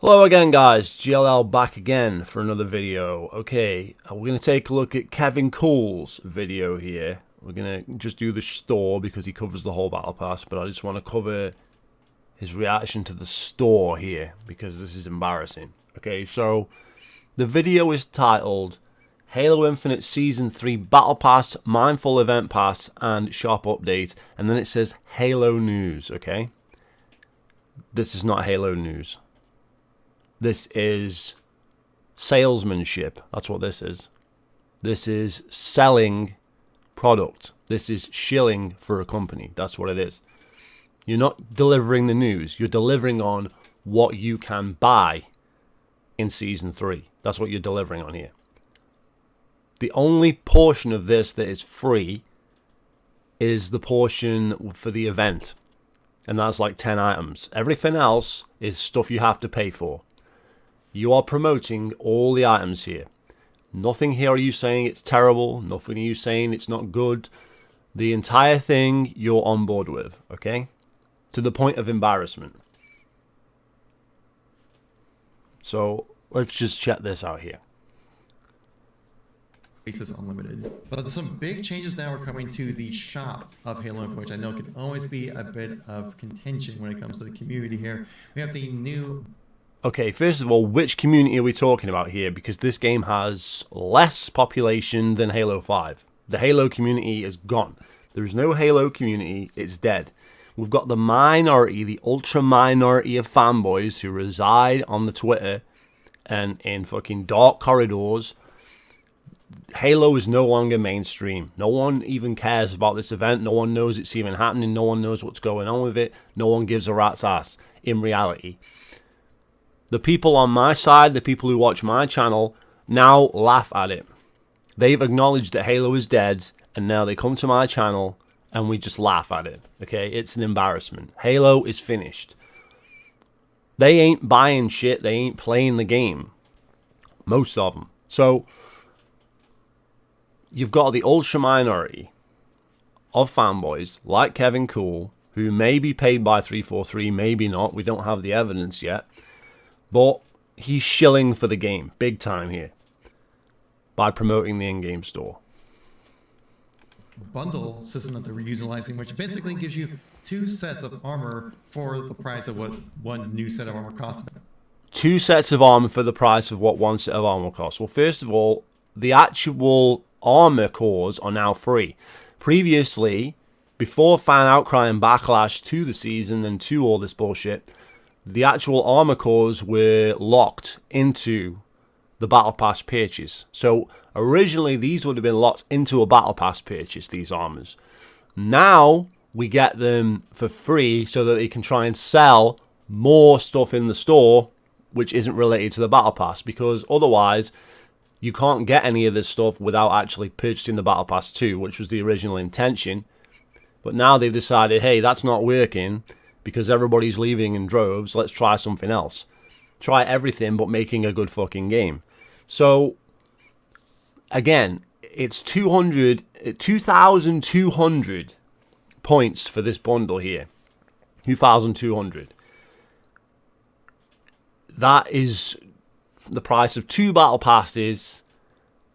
Hello again, guys. GLL back again for another video. Okay, we're going to take a look at Kevin Koolx video here. We're going to just do the store because he covers the whole battle pass, but I just want to cover his reaction to the store here because this is embarrassing. Okay, so the video is titled Halo Infinite Season 3 Battle Pass, Mindful Event Pass, and Shop Update, and then it says Halo News, okay? This is not Halo News. This is salesmanship. That's what this is. This is selling product. This is shilling for a company. That's what it is. You're not delivering the news. You're delivering on what you can buy in Season 3. That's what you're delivering on here. The only portion of this that is free is the portion for the event. And that's like 10 items. Everything else is stuff you have to pay for. You are promoting all the items here. Nothing here are you saying it's terrible. Nothing are you saying it's not good. The entire thing you're on board with, okay? To the point of embarrassment. So let's just check this out here. Is unlimited, but some big changes now are coming to the shop of Halo Infinite, which I know can always be a bit of contention when it comes to the community here. We have the new... Okay, first of all, which community are we talking about here? Because this game has less population than Halo 5. The Halo community is gone. There is no Halo community. It's dead. We've got the minority, the ultra minority of fanboys who reside on the Twitter and in fucking dark corridors. Halo is no longer mainstream. No one even cares about this event. No one knows it's even happening. No one knows what's going on with it. No one gives a rat's ass in reality. The people on my side, the people who watch my channel, now laugh at it. They've acknowledged that Halo is dead, and now they come to my channel, and we just laugh at it. Okay, it's an embarrassment. Halo is finished. They ain't buying shit. They ain't playing the game. Most of them. So, you've got the ultra minority of fanboys, like Kevin Koolx, who may be paid by 343, maybe not. We don't have the evidence yet. But he's shilling for the game, big time here, by promoting the in-game store. Bundle system that they're utilizing, which basically gives you 2 sets of armor for the price of what one new set of armor costs. 2 sets of armor for the price of what 1 set of armor costs. Well, first of all, the actual armor cores are now free. Previously, before fan outcry and backlash to the season and to all this bullshit, the actual armor cores were locked into the battle pass purchase. So originally these would have been locked into a battle pass purchase, these armors. Now we get them for free so that they can try and sell more stuff in the store which isn't related to the battle pass, because otherwise you can't get any of this stuff without actually purchasing the battle pass too, which was the original intention. But now they've decided, hey, that's not working because everybody's leaving in droves. Let's try something else. Try everything but making a good fucking game. So, again, it's 2,200 points for this bundle here. 2,200. That is the price of 2 battle passes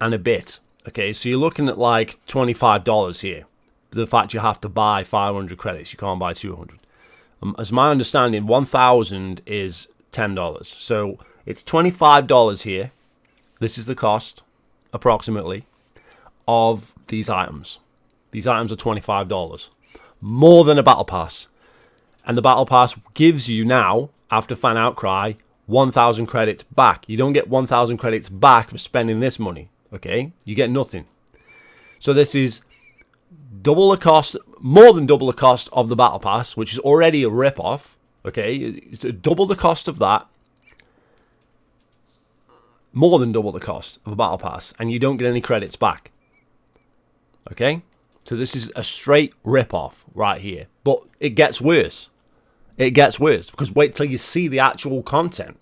and a bit. Okay, so you're looking at like $25 here. The fact you have to buy 500 credits, you can't buy 200. As my understanding, 1,000 is $10. So it's $25 here. This is the cost, approximately, of these items. These items are $25. More than a battle pass. And the battle pass gives you now, after fan outcry, 1,000 credits back. You don't get 1,000 credits back for spending this money. Okay? You get nothing. So this is double the cost, more than double the cost of the battle pass, which is already a rip-off. Okay, it's double the cost of that, more than double the cost of a battle pass, and you don't get any credits back. Okay, so this is a straight rip-off right here. But it gets worse. It gets worse because wait till you see the actual content.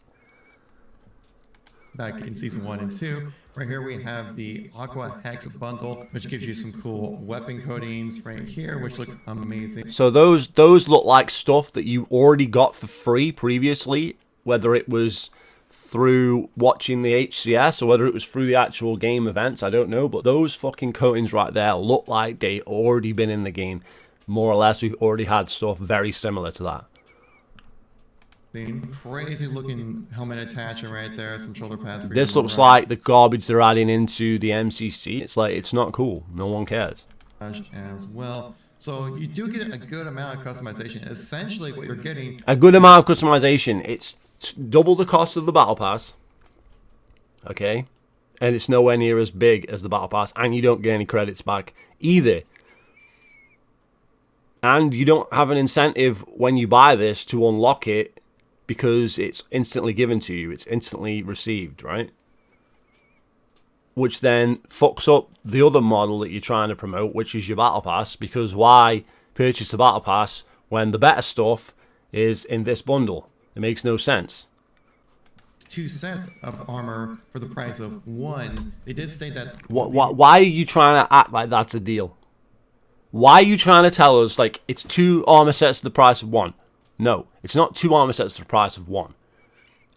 Back in season 1 and 2, right here we have the Aqua Hex bundle, which gives you some cool weapon coatings right here, which look amazing. So those look like stuff that you already got for free previously whether it was through watching the HCS or whether it was through the actual game events, I don't know, but those fucking coatings right there look like they already been in the game. More or less, we've already had stuff very similar to that. Crazy looking helmet attachment right there, some shoulder pads. This looks like the garbage they're adding into the MCC. It's like, it's not cool. No one cares. As well. So you do get a good amount of customization. Essentially what you're getting... A good amount of customization. It's double the cost of the Battle Pass. Okay? And it's nowhere near as big as the Battle Pass. And you don't get any credits back either. And you don't have an incentive when you buy this to unlock it because it's instantly given to you. It's instantly received, right? Which then fucks up the other model that you're trying to promote, which is your Battle Pass. Because why purchase the Battle Pass when the better stuff is in this bundle? It makes no sense. 2 sets of armor for the price of 1. They did state that... Why are you trying to act like that's a deal? Why are you trying to tell us, like, it's 2 armor sets at the price of 1? No, it's not 2 armor sets at the price of 1.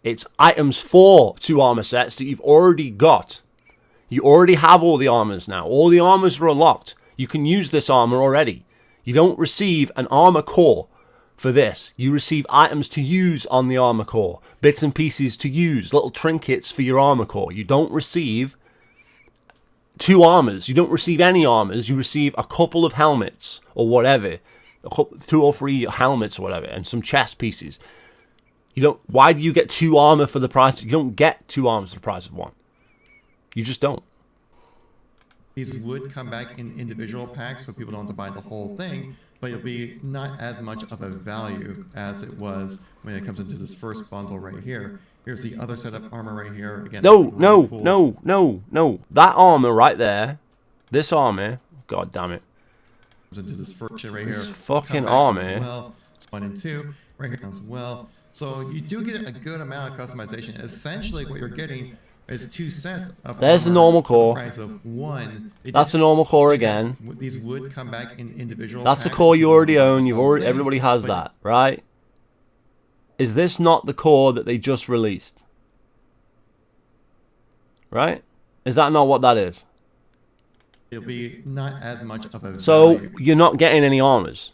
It's items for 2 armor sets that you've already got. You already have all the armors now. All the armors are unlocked. You can use this armor already. You don't receive an armor core for this. You receive items to use on the armor core. Bits and pieces to use. Little trinkets for your armor core. You don't receive 2 armors. You don't receive any armors. You receive a couple of helmets or whatever. 2 or 3 helmets or whatever. And some chest pieces. You don't. Why do you get 2 armor for the price? You don't get 2 armors for the price of 1. You just don't. These would come back in individual packs, so people don't have to buy the whole thing, but it'll be not as much of a value as it was when it comes into this first bundle right here. Here's the other set of armor right here. Again, no. That armor right there, this armor, god damn it. Into this first shit right here. This fucking armor. Well, 1 and 2 right here as well. So you do get a good amount of customization. Essentially, what you're getting is 2 sets of there's the normal core. Price of 1. That's the normal core again. These would come back in individual. That's the core you already own. You've already, everybody has that, right? Is this not the core that they just released? Right? Is that not what that is? It'll be not as much of a so value. You're not getting any armors.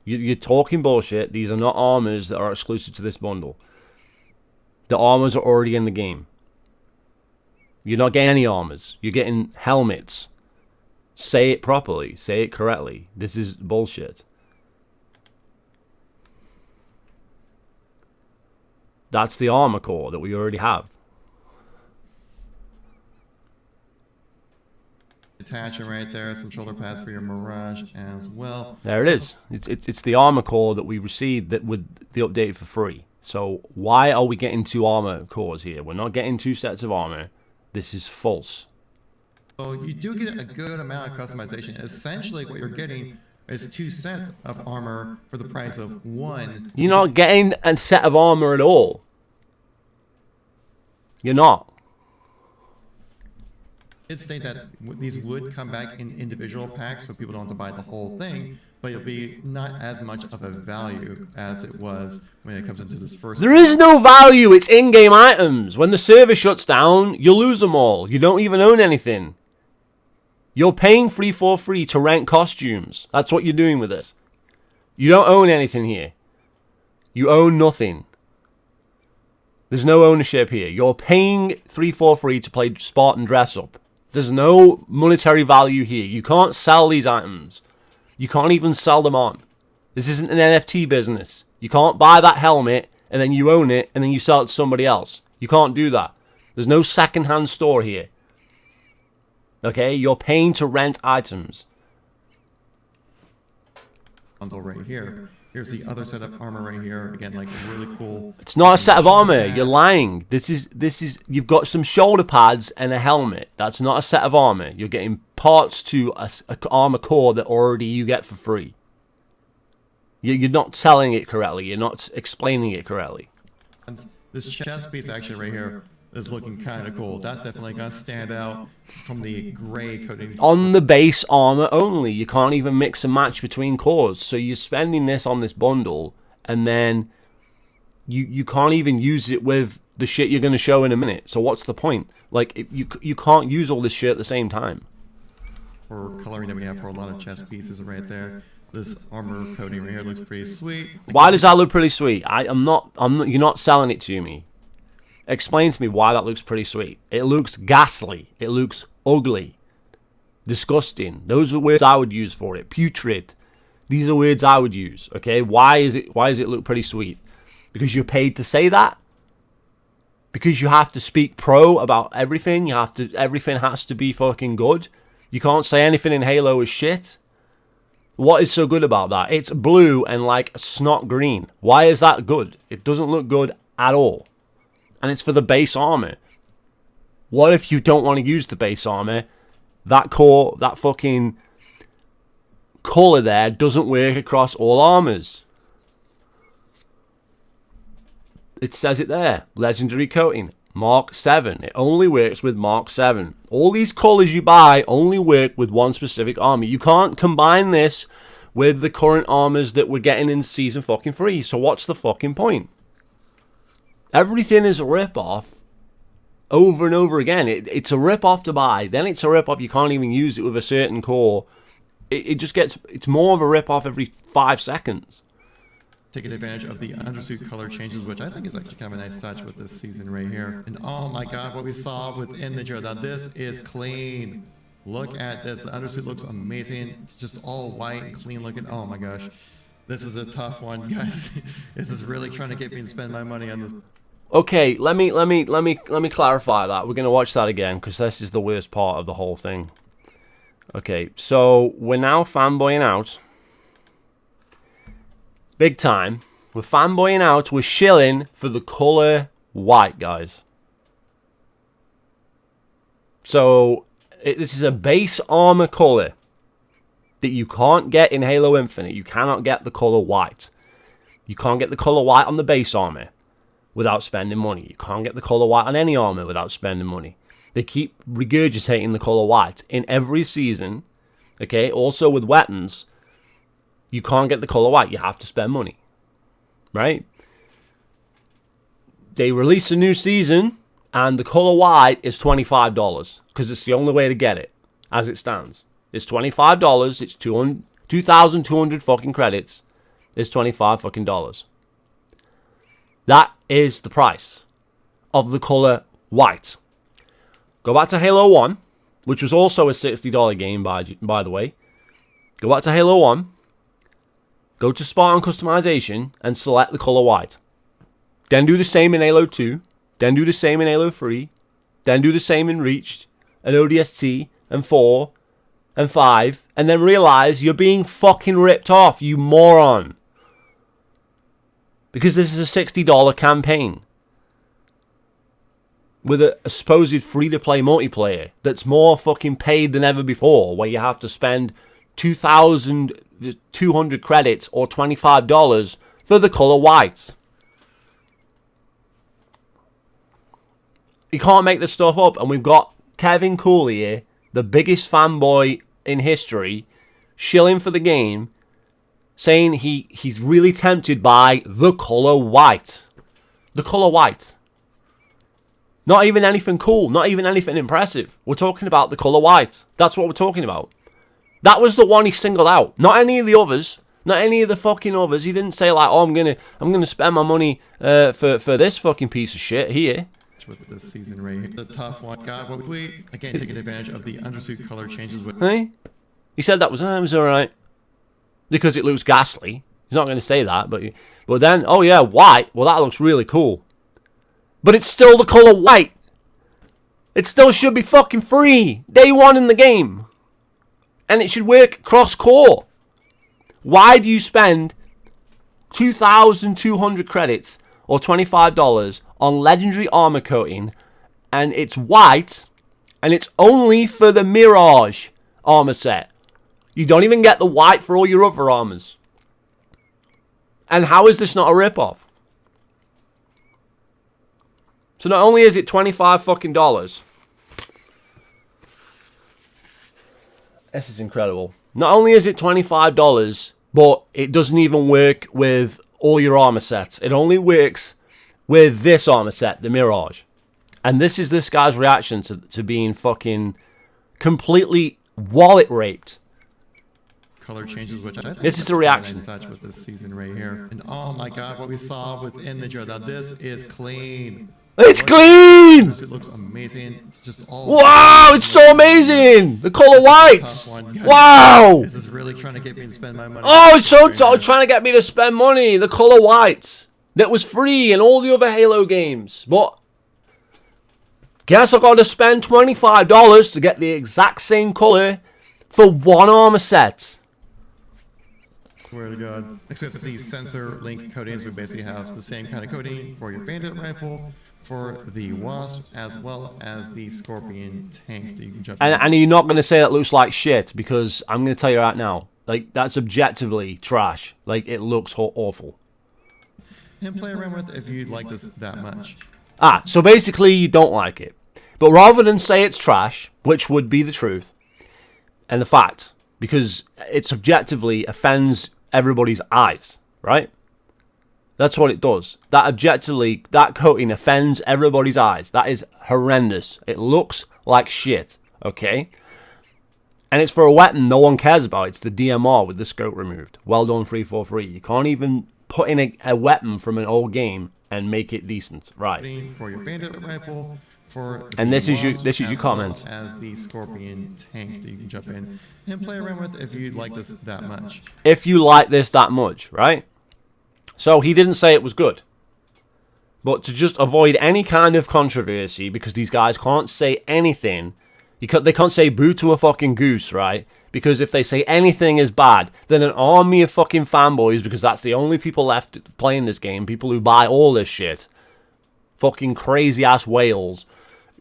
You're talking bullshit. These are not armors that are exclusive to this bundle. The armors are already in the game. You're not getting any armors. You're getting helmets. Say it properly. Say it correctly. This is bullshit. That's the armor core that we already have. Attachment right there, some shoulder pads for your Mirage as well. There it is. It's the armor core that we received that with the update for free. So why are we getting 2 armor cores here? We're not getting 2 sets of armor. This is false. So you do get a good amount of customization. Essentially, what you're getting is 2 sets of armor for the price of 1. You're not getting a set of armor at all. You're not. It state that these would come back in individual packs, so people don't have to buy the whole thing, but it'll be not as much of a value as it was when it comes into this first. There is no value. It's in-game items. When the server shuts down, you lose them all. You don't even own anything. You're paying free for free to rent costumes. That's what you're doing with this. You don't own anything here. You own nothing. There's no ownership here. You're paying 3 for free to play Spartan dress up. There's no monetary value here. You can't sell these items. You can't even sell them on. This isn't an NFT business. You can't buy that helmet and then you own it and then you sell it to somebody else. You can't do that. There's no second-hand store here. Okay? You're paying to rent items. Bundle right here. Here's the other set of armor right here. Again, like really cool. It's not a set of armor. You're lying. This is. You've got some shoulder pads and a helmet. That's not a set of armor. You're getting parts to a armor core that already you get for free. You're not selling it correctly. You're not explaining it correctly. This chest piece actually right here is looking kind of cool. That's definitely going to stand out from the gray coatings. On the base armor only. You can't even mix and match between cores. So you're spending this on this bundle, and then you can't even use it with the shit you're going to show in a minute. So what's the point? Like, you can't use all this shit at the same time. Or coloring that we have for a lot of chest pieces right there. This armor coating right here looks pretty sweet. Why does that look pretty sweet? I'm not, you're not selling it to me. Explain to me why that looks pretty sweet. It looks ghastly. It looks ugly. Disgusting. Those are words I would use for it. Putrid. These are words I would use. Okay? Why does it look pretty sweet? Because you're paid to say that? Because you have to speak pro about everything? Everything has to be fucking good? You can't say anything in Halo is shit? What is so good about that? It's blue and like snot green. Why is that good? It doesn't look good at all. And it's for the base armor. What if you don't want to use the base armor? That fucking color there doesn't work across all armors. It says it there. Legendary coating. Mark 7. It only works with Mark 7. All these colors you buy only work with one specific armor. You can't combine this with the current armors that we're getting in Season fucking 3. So what's the fucking point? Everything is a rip-off over and over again. It's a rip-off to buy. Then it's a rip-off. You can't even use it with a certain core. It just gets... It's more of a rip-off every 5 seconds. Taking advantage of the undersuit color changes, which I think is actually kind of a nice touch with this season right here. And oh my god, what we saw within the trailer. Now this is clean. Look at this. The undersuit looks amazing. It's just all white and clean looking. Oh my gosh. This is a tough one, guys. This is really trying to get me to spend my money on this. Okay, let me clarify that. We're gonna watch that again because this is the worst part of the whole thing. Okay, so we're now fanboying out. Big time. We're fanboying out. We're shilling for the color white, guys. So this is a base armor color that you can't get in Halo Infinite. You cannot get the color white. You can't get the color white on the base armor without spending money. You can't get the color white on any armor without spending money. They keep regurgitating the color white in every season. Okay, also with weapons, you can't get the color white. You have to spend money, right? They release a new season, and the color white is $25 because it's the only way to get it, as it stands. It's $25. It's 2,200 fucking credits. It's $25 fucking dollars. That is the price of the color white. Go back to Halo 1, which was also a $60 game, by the way. Go back to Halo 1. Go to Spartan Customization and select the color white. Then do the same in Halo 2. Then do the same in Halo 3. Then do the same in Reach and ODST and 4 and 5. And then realize you're being fucking ripped off, you moron. Because this is a $60 campaign with a supposed free-to-play multiplayer that's more fucking paid than ever before, where you have to spend 2,200 credits or $25 for the color white. You can't make this stuff up, and we've got Kevin Koolx here, the biggest fanboy in history, shilling for the game, saying he's really tempted by the color white. The color white. Not even anything cool, not even anything impressive. We're talking about the color white. That's what we're talking about. That was the one he singled out. Not any of the others. Not any of the fucking others. He didn't say like, oh, I'm gonna spend my money for this fucking piece of shit here. With this season right here. The tough one. God, what we again taking advantage of the undersuit color changes with. Hey? He said that was alright. Because it looks ghastly. He's not going to say that, but then, oh yeah, white. Well, that looks really cool. But it's still the color white. It still should be fucking free. Day one in the game. And it should work cross-core. Why do you spend 2,200 credits or $25 on legendary armor coating and it's white and it's only for the Mirage armor set? You don't even get the white for all your other armors. And how is this not a ripoff? So not only is it $25 fucking dollars. This is incredible. Not only is it $25, but it doesn't even work with all your armor sets. It only works with this armor set, the Mirage. And this is this guy's reaction to being fucking completely wallet raped. Color changes, which I think this is the reaction. Nice touch with this season right here. And oh my god, what we saw within the drill. Now this is clean. It's clean! It looks amazing. It's just all... Wow, it's so amazing! The color white! Wow! This is really trying to get me to spend my money. Oh, it's so trying to get me to spend money. The color white. That was free in all the other Halo games. But guess I got to spend $25 to get the exact same color for one armor set. Swear to God. Next we have the sensor link coatings. We basically have the same kind of coating for your bandit rifle, for the Wasp, as well as the Scorpion tank that you can jump in. And you're not going to say that looks like shit, because I'm going to tell you right now, like, that's objectively trash. Like, it looks awful. And play around with it if you like this that much. So basically you don't like it. But rather than say it's trash, which would be the truth, and the fact, because it subjectively offends everybody's eyes, right? That's what it does. That objectively, that coating offends everybody's eyes. That is horrendous. It looks like shit, okay? And it's for a weapon no one cares about. It's the DMR with the scope removed. Well done, 343. You can't even put in a weapon from an old game and make it decent, right? For your bandit rifle, for and this is your comment. Well as the Scorpion tank that you can jump in and play around with if you like this that much. If you like this that much, right? So he didn't say it was good. But to just avoid any kind of controversy, because these guys can't say anything, they can't say boo to a fucking goose, right? Because if they say anything is bad, then an army of fucking fanboys, because that's the only people left playing this game, people who buy all this shit, fucking crazy ass whales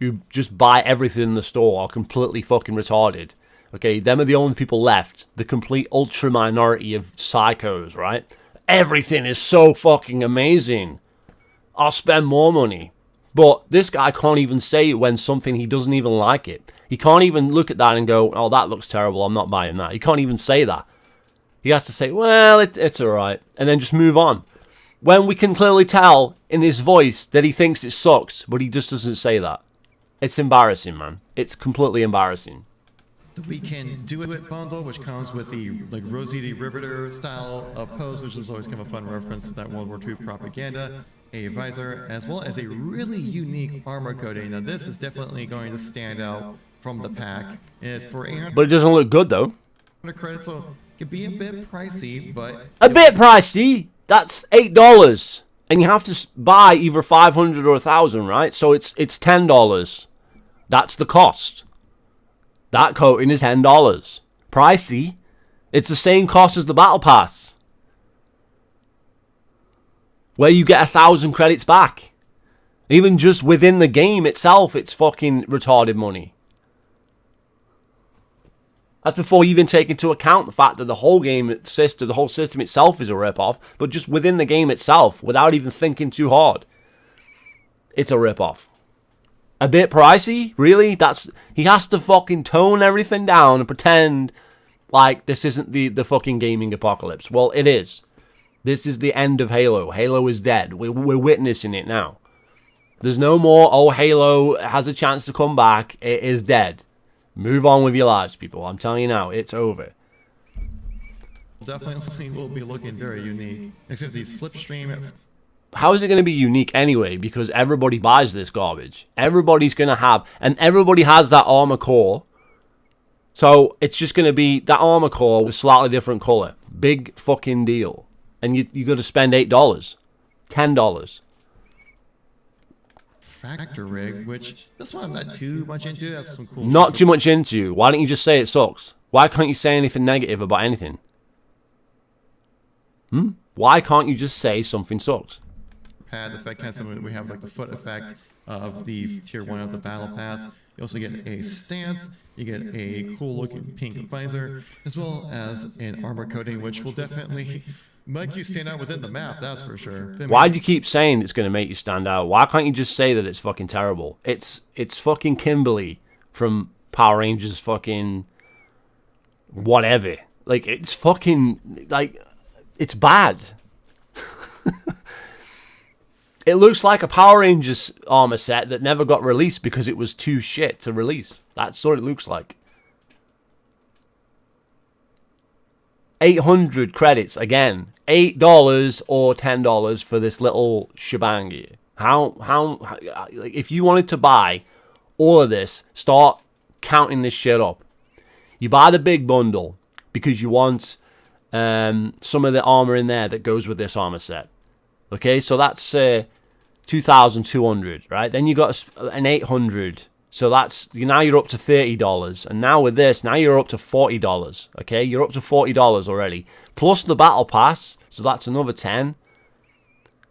who just buy everything in the store, are completely fucking retarded. Okay, them are the only people left, the complete ultra minority of psychos, right? Everything is so fucking amazing. I'll spend more money. But this guy can't even say when something he doesn't even like it. He can't even look at that and go, oh, that looks terrible, I'm not buying that. He can't even say that. He has to say, well, it's alright, and then just move on. When we can clearly tell in his voice that he thinks it sucks, but he just doesn't say that. It's embarrassing, man. It's completely embarrassing. The We Can Do It bundle, which comes with the Rosie the Riveter style of pose, which is always kind of a fun reference to that World War II propaganda, a visor, as well as a really unique armor coating. Now this is definitely going to stand out from the pack, and it's for 800. But it doesn't look good though. Credits, so it could be a bit pricey, but a bit pricey. That's $8, and you have to buy either 500 or 1,000, right? So it's $10. That's the cost. That coating is $10. Pricey. It's the same cost as the battle pass, where you get 1,000 credits back. Even just within the game itself, it's fucking retarded money. That's before you even take into account the fact that the whole the whole system itself is a rip-off, but just within the game itself, without even thinking too hard, it's a rip-off. A bit pricey? Really? He has to fucking tone everything down and pretend like this isn't the fucking gaming apocalypse. Well, it is. This is the end of Halo. Halo is dead. We're witnessing it now. There's no more, oh, Halo has a chance to come back. It is dead. Move on with your lives, people. I'm telling you now, it's over. Definitely will be looking very unique. Except the slipstream. How is it going to be unique anyway? Because everybody buys this garbage. Everybody's going to have, and everybody has that armor core. So it's just going to be that armor core with a slightly different color. Big fucking deal. And you got to spend $8, $10. Factor rig, which this one I'm not too much into. That's some cool. Not too much into. Why don't you just say it sucks? Why can't you say anything negative about anything? Why can't you just say something sucks? Pad effect has some. We have the foot effect of the tier 1 of the battle pass. You also get a stance. You get a cool looking pink visor, as well as an armor coating, which will definitely make you stand out within the map, that's for sure. Why do you keep saying it's going to make you stand out? Why can't you just say that it's fucking terrible? It's fucking Kimberly from Power Rangers fucking whatever. It's fucking, it's bad. It looks like a Power Rangers armor set that never got released because it was too shit to release. That's what it looks like. 800 credits again. $8 or $10 for this little shebang here. If you wanted to buy all of this, start counting this shit up. You buy the big bundle because you want some of the armor in there that goes with this armor set. Okay, so that's 2,200, right? Then you got an 800. So that's, now you're up to $30. And now with this, now you're up to $40. Okay, you're up to $40 already. Plus the battle pass, so that's another 10.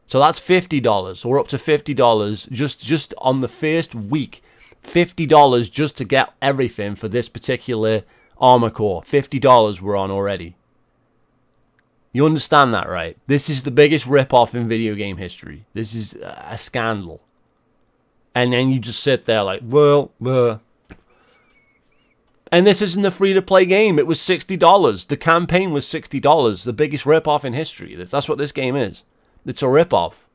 So that's $50. So we're up to $50 just on the first week. $50 just to get everything for this particular armor core. $50 we're on already. You understand that, right? This is the biggest rip-off in video game history. This is a scandal. And then you just sit there like, well. And this isn't a free-to-play game. It was $60. The campaign was $60. The biggest rip-off in history. That's what this game is. It's a rip-off.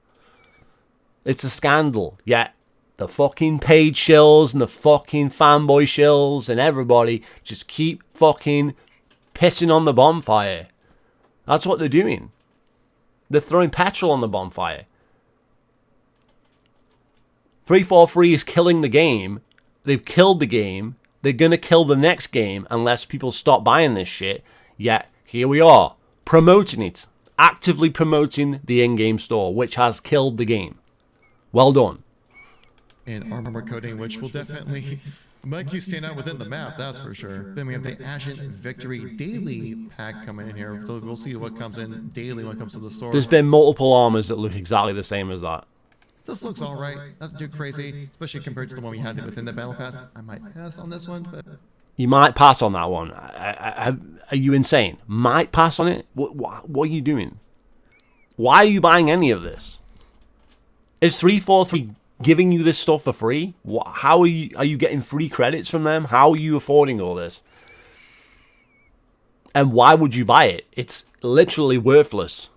It's a scandal. Yet the fucking paid shills and the fucking fanboy shills and everybody just keep fucking pissing on the bonfire. That's what they're doing. They're throwing petrol on the bonfire. 343 is killing the game. They've killed the game. They're going to kill the next game unless people stop buying this shit. Yet, here we are, promoting it. Actively promoting the in-game store, which has killed the game. Well done. And armor coating, which will definitely make you stand out within the map, that's for sure. Then we have the Ashen Victory Daily pack coming in here. So we'll see what comes in daily when it comes to the store. There's been multiple armors that look exactly the same as that. This looks alright. Nothing too crazy, especially compared to the one we had within the battle pass. I might pass on this one, but... You might pass on that one. Are you insane? Might pass on it? What are you doing? Why are you buying any of this? Is 343 giving you this stuff for free? How are you getting free credits from them? How are you affording all this? And why would you buy it? It's literally worthless.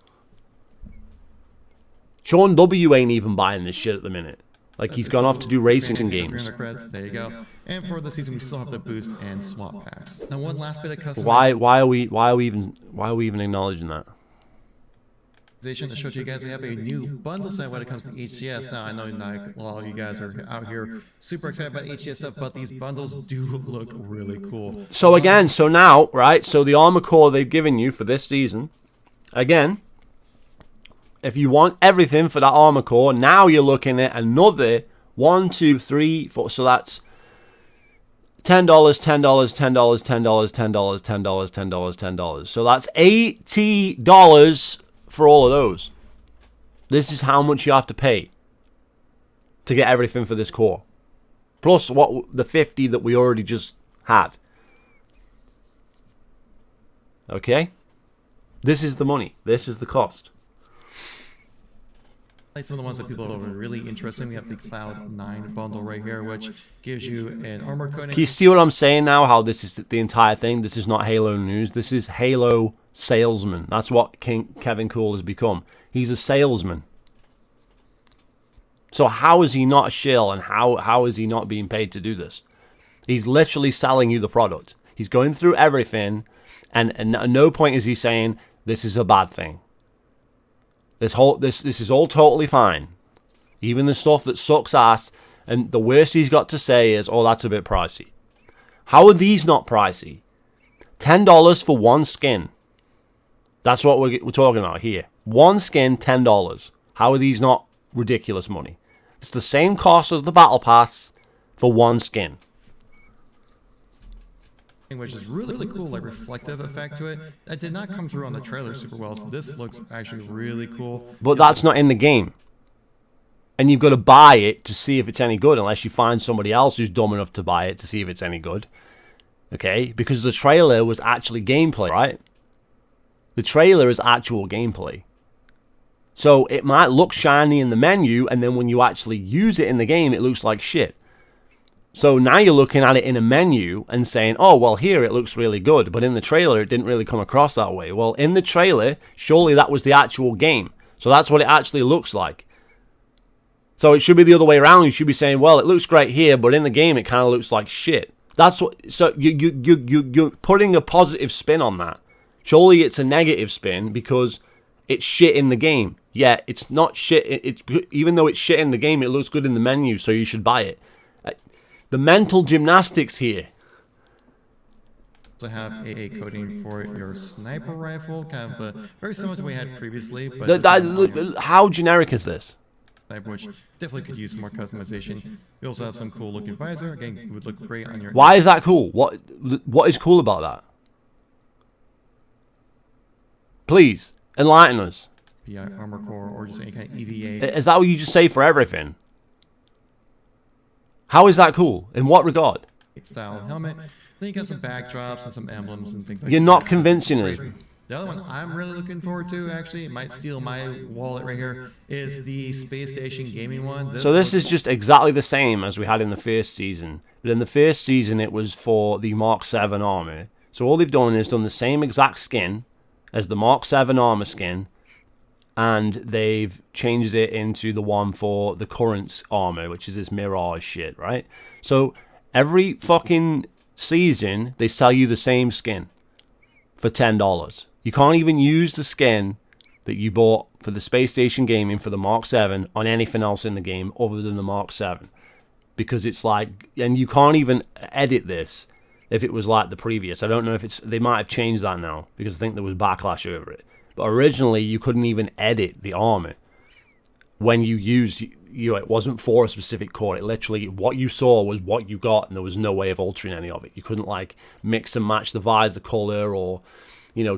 Sean W ain't even buying this shit at the minute. Like, he's gone off to do racing games. There you go. And for the season, we still have the boost and swap packs. Now, one last bit of customization. Why are we even acknowledging that? To show you guys, we have a new bundle set when it comes to HCS. Now, I know not a lot of you guys are out here super excited about HCS stuff, but these bundles do look really cool. So again, so now, right, so the armor core they've given you for this season, again, if you want everything for that armor core, now you're looking at another 1, 2, 3, 4, so that's $10, $10, $10, $10, $10, $10, $10, $10. So that's $80 for all of those. This is how much you have to pay to get everything for this core. Plus what the 50 that we already just had. Okay? This is the money. This is the cost. Like some of the ones that people are really interested in, we have the Cloud 9 bundle right here, which gives you an armor coating. Can you see what I'm saying now? How this is the entire thing? This is not Halo news. This is Halo salesman. That's what Kevin Koolx has become. He's a salesman. So how is he not a shill, and how is he not being paid to do this? He's literally selling you the product. He's going through everything, and at no point is he saying this is a bad thing. This is all totally fine. Even the stuff that sucks ass, and the worst he's got to say is, oh, that's a bit pricey. How are these not pricey? $10 for one skin. That's what we're talking about here. One skin, $10. How are these not ridiculous money? It's the same cost as the battle pass for one skin. Which is really cool, like reflective effect to it. That did not come through on the trailer super well, so this looks actually really cool. But that's not in the game. And you've got to buy it to see if it's any good, unless you find somebody else who's dumb enough to buy it to see if it's any good. Okay? Because the trailer was actually gameplay, right? The trailer is actual gameplay. So it might look shiny in the menu, and then when you actually use it in the game, it looks like shit. So now you're looking at it in a menu and saying, oh, well, here it looks really good. But in the trailer, it didn't really come across that way. Well, in the trailer, surely that was the actual game. So that's what it actually looks like. So it should be the other way around. You should be saying, well, it looks great here, but in the game it kind of looks like shit. That's what. So you're putting a positive spin on that. Surely it's a negative spin because it's shit in the game. Yeah, it's not shit. It's even though it's shit in the game, it looks good in the menu, so you should buy it. The mental gymnastics here. To have AA coating for your sniper rifle, kind of very similar to what we had previously. But how generic is this? Which definitely could use some more customization. We also have some cool looking visor. Again, it would look great on your. Why is that cool? What is cool about that? Please enlighten us. PI armor core or just any kind of EVA. Is that what you just say for everything? How is that cool? In what regard? Style helmet. Then you got some backdrops and some emblems and things like that. You're not convincing us. The other one I'm really looking forward to, actually, it might steal my wallet right here, is the Space Station Gaming one. So this is just exactly the same as we had in the first season. But in the first season, it was for the Mark 7 armor. So all they've done is done the same exact skin as the Mark 7 armor skin, and they've changed it into the one for the current armor, which is this Mirage shit, right? So every fucking season, they sell you the same skin for $10. You can't even use the skin that you bought for the Space Station Gaming for the Mark 7 on anything else in the game other than the Mark 7. Because it's like, and you can't even edit this if it was like the previous. I don't know if it's, they might have changed that now because I think there was backlash over it. But originally, you couldn't even edit the armor when you used, it wasn't for a specific core. It literally, what you saw was what you got, and there was no way of altering any of it. You couldn't like mix and match the visor color or,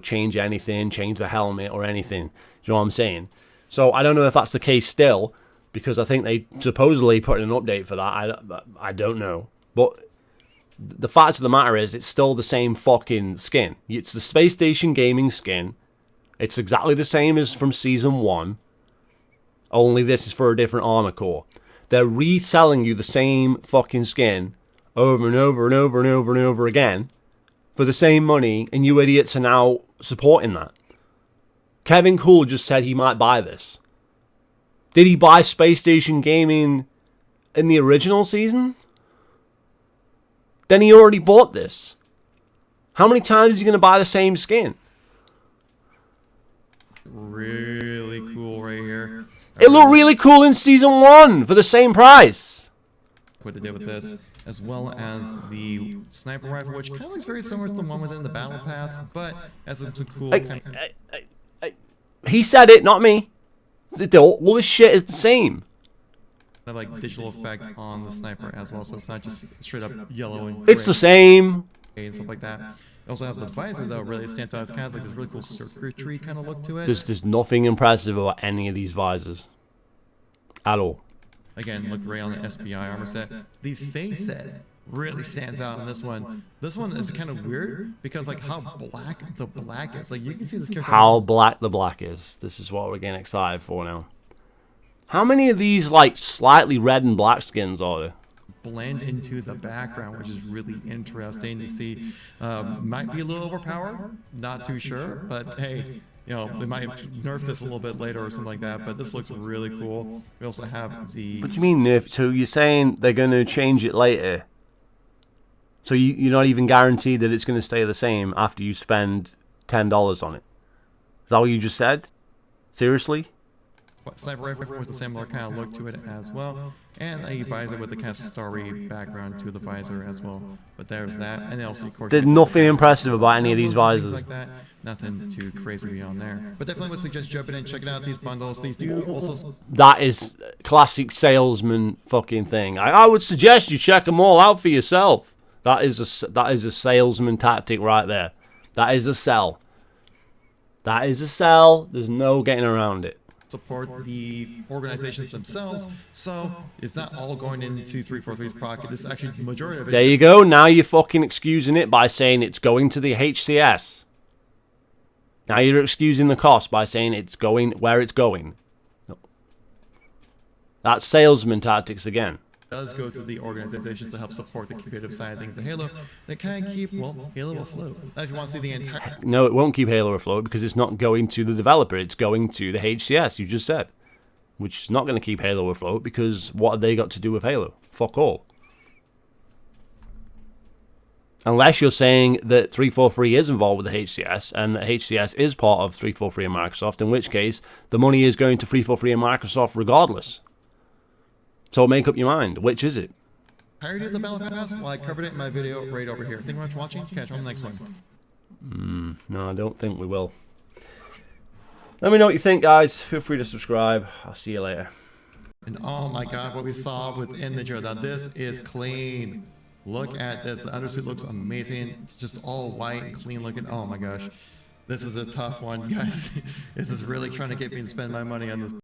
change anything, change the helmet or anything. Do you know what I'm saying? So I don't know if that's the case still, because I think they supposedly put in an update for that. I don't know. But the fact of the matter is, it's still the same fucking skin. It's the Space Station Gaming skin. It's exactly the same as from Season 1. Only this is for a different armor core. They're reselling you the same fucking skin over and over and over and over and over again for the same money, and you idiots are now supporting that. Kevin Cool just said he might buy this. Did he buy Space Station Gaming in the original season? Then he already bought this. How many times is he going to buy the same skin? Really cool right here. It looked really cool in Season 1 for the same price. What they did with this, as well as the sniper rifle, which kind of looks very similar to the one within the battle pass, but has some cool he said it, not me. All this shit is the same. Kind of like digital effect on the sniper as well, so it's not just straight up yellow and It's the same. And stuff like that. It also has the visor though, really stands out. It's kind of like this really cool circuitry kind of look to it. There's nothing impressive about any of these visors at all. Again, look right on the SPI armor set. The face set really stands out in this one. This one is kind of weird because like how black the black is. Like you can see this character. How black the black is. This is what we're getting excited for now. How many of these like slightly red and black skins are there? Blend into the background, which is really interesting to see. Might be a little overpowered, not too sure, but hey, they might nerf this a little bit later or something like that, but this looks really cool. We also have the... What do you mean nerf? So you're saying they're going to change it later? So you're not even guaranteed that it's going to stay the same after you spend $10 on it? Is that what you just said? Seriously? Sniper rifle with a similar kind of look to it as well, and a visor with a kind of starry background to the visor as well. But there's that, and also of course there's nothing impressive about any of these visors. Like that. Nothing too crazy beyond there. But definitely would suggest jumping in and checking out these bundles. These do also. That is classic salesman fucking thing. I would suggest you check them all out for yourself. That is a salesman tactic right there. That is a sell. That is a sell. There's no getting around it. Support the organizations themselves, so it's not all going into 343's pocket. This is actually the majority of it. There you go. Now you're fucking excusing it by saying it's going to the HCS. Now you're excusing the cost by saying it's going where it's going. No. That's salesman tactics again. does go to the organizations to help support the competitive side of things, the Halo, that kind of keep, well, Halo afloat. If you want to see the entire... No, it won't keep Halo afloat because it's not going to the developer. It's going to the HCS, you just said. Which is not going to keep Halo afloat because what have they got to do with Halo? Fuck all. Unless you're saying that 343 is involved with the HCS and that HCS is part of 343 and Microsoft, in which case the money is going to 343 and Microsoft regardless. So make up your mind. Which is it? Entirety of the Battle Pass? Well, I covered it in my video right over here. Thank you very much for watching. Catch you on the next one. No, I don't think we will. Let me know what you think, guys. Feel free to subscribe. I'll see you later. And oh my god, what we saw within the drill. Now this is clean. Look at this. The undersuit looks amazing. It's just all white and clean looking. Oh my gosh. This is a tough one, guys. This is really trying to get me to spend my money on this.